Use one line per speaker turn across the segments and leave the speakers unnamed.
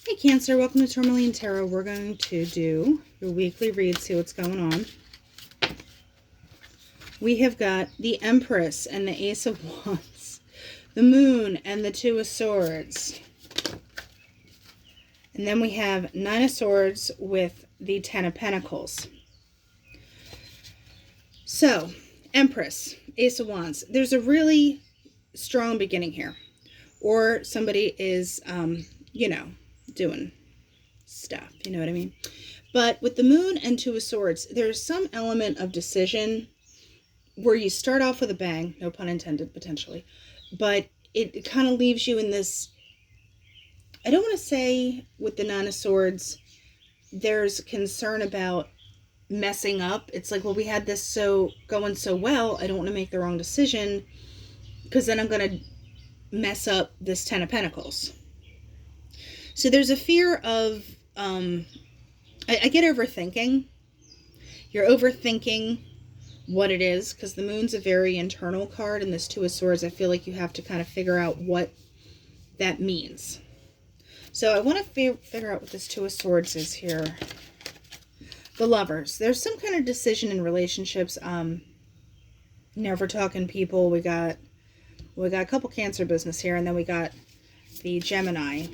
Hey Cancer, welcome to Tourmaline Tarot. We're going to do your weekly read, see what's going on. We have got the Empress and the Ace of Wands, the Moon and the Two of Swords. And then we have Nine of Swords with the Ten of Pentacles. So, Empress, Ace of Wands. There's a really strong beginning here. Or somebody is, doing stuff, you know what I mean? But with the Moon and Two of Swords, there's some element of decision where you start off with a bang, no pun intended, potentially, but it kind of leaves you in this, I don't want to say with the Nine of Swords, there's concern about messing up. It's like, well, we had this going so well, I don't want to make the wrong decision, because then I'm going to mess up this Ten of Pentacles. So there's a fear of, I get overthinking. You're overthinking what it is, because the Moon's a very internal card, and this Two of Swords, I feel like you have to kind of figure out what that means. So I want to figure out what this Two of Swords is here. The Lovers. There's some kind of decision in relationships. We're talking people. We got a couple Cancer business here, and then we got the Gemini.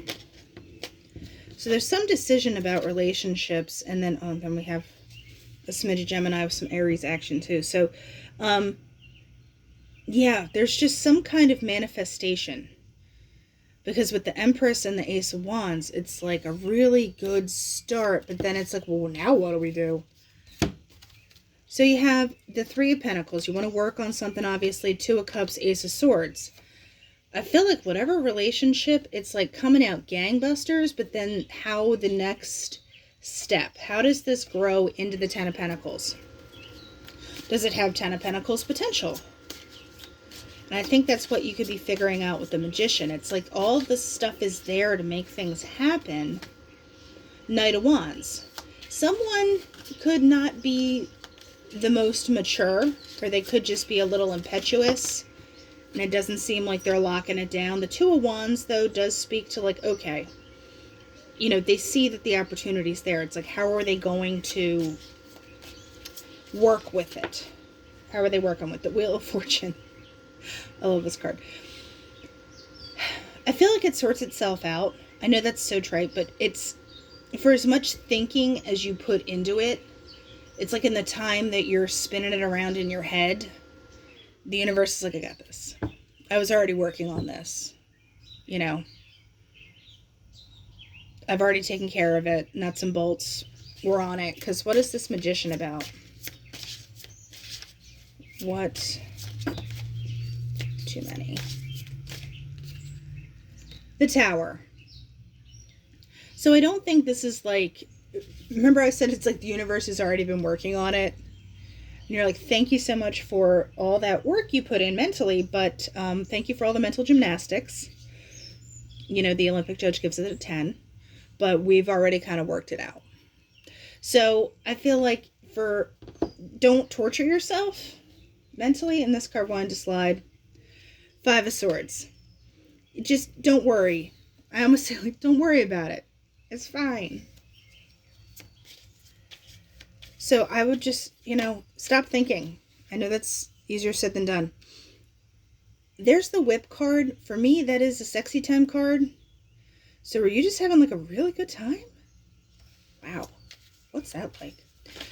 So there's some decision about relationships, and then then we have a smidge of Gemini with some Aries action too. So, there's just some kind of manifestation. Because with the Empress and the Ace of Wands, it's like a really good start, but then it's like, well, now what do we do? So you have the Three of Pentacles. You want to work on something, obviously. Two of Cups, Ace of Swords. I feel like whatever relationship, it's like coming out gangbusters, but then how the next step? How does this grow into the Ten of Pentacles? Does it have Ten of Pentacles potential? And I think that's what you could be figuring out with the Magician. It's like all this stuff is there to make things happen. Knight of Wands. Someone could not be the most mature, or they could just be a little impetuous, and it doesn't seem like they're locking it down. The Two of Wands, though, does speak to like, okay, they see that the opportunity's there. It's like, how are they going to work with it? How are they working with the Wheel of Fortune? I love this card. I feel like it sorts itself out. I know that's so trite, but it's, for as much thinking as you put into it, it's like in the time that you're spinning it around in your head, the universe is like, I got this. I was already working on this. I've already taken care of it. Nuts and bolts. We're on it. Because what is this Magician about? What? Too many. The Tower. So I don't think this is like, remember I said it's like the universe has already been working on it. And you're like, thank you so much for all that work you put in mentally, but thank you for all the mental gymnastics. The Olympic judge gives it a 10, but we've already kind of worked it out. So I feel like don't torture yourself mentally. And this card wanted to slide. Five of Swords. Just don't worry. I almost say, like, don't worry about it. It's fine. So I would just, stop thinking. I know that's easier said than done. There's the Whip card. For me, that is a sexy time card. So were you just having like a really good time? Wow. What's that like?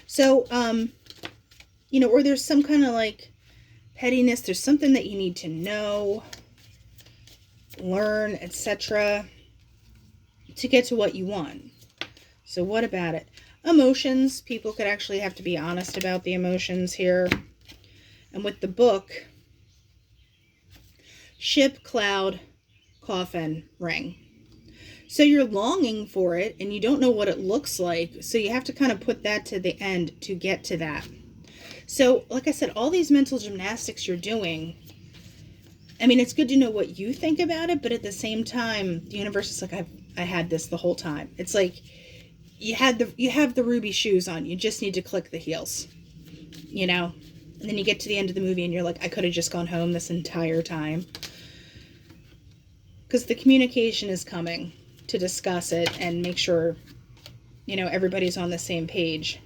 So, or there's some kind of like pettiness. There's something that you need to know, learn, etc. to get to what you want. So what about it? Emotions. People could actually have to be honest about the emotions here. And with the Book, Ship, Cloud, Coffin, Ring. So you're longing for it and you don't know what it looks like. So you have to kind of put that to the end to get to that. So like I said, all these mental gymnastics you're doing, I mean, it's good to know what you think about it, but at the same time, the universe is like, I had this the whole time. It's like you have the ruby shoes on. You just need to click the heels, And then you get to the end of the movie and you're like, I could have just gone home this entire time. Because the communication is coming. to discuss it and make sure, you know, everybody's on the same page.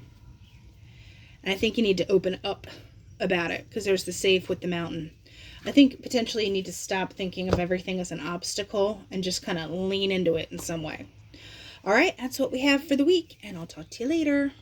And I think you need to open up about it, because there's the safe with the mountain. I think potentially you need to stop thinking of everything as an obstacle and just kind of lean into it in some way. All right, that's what we have for the week, and I'll talk to you later.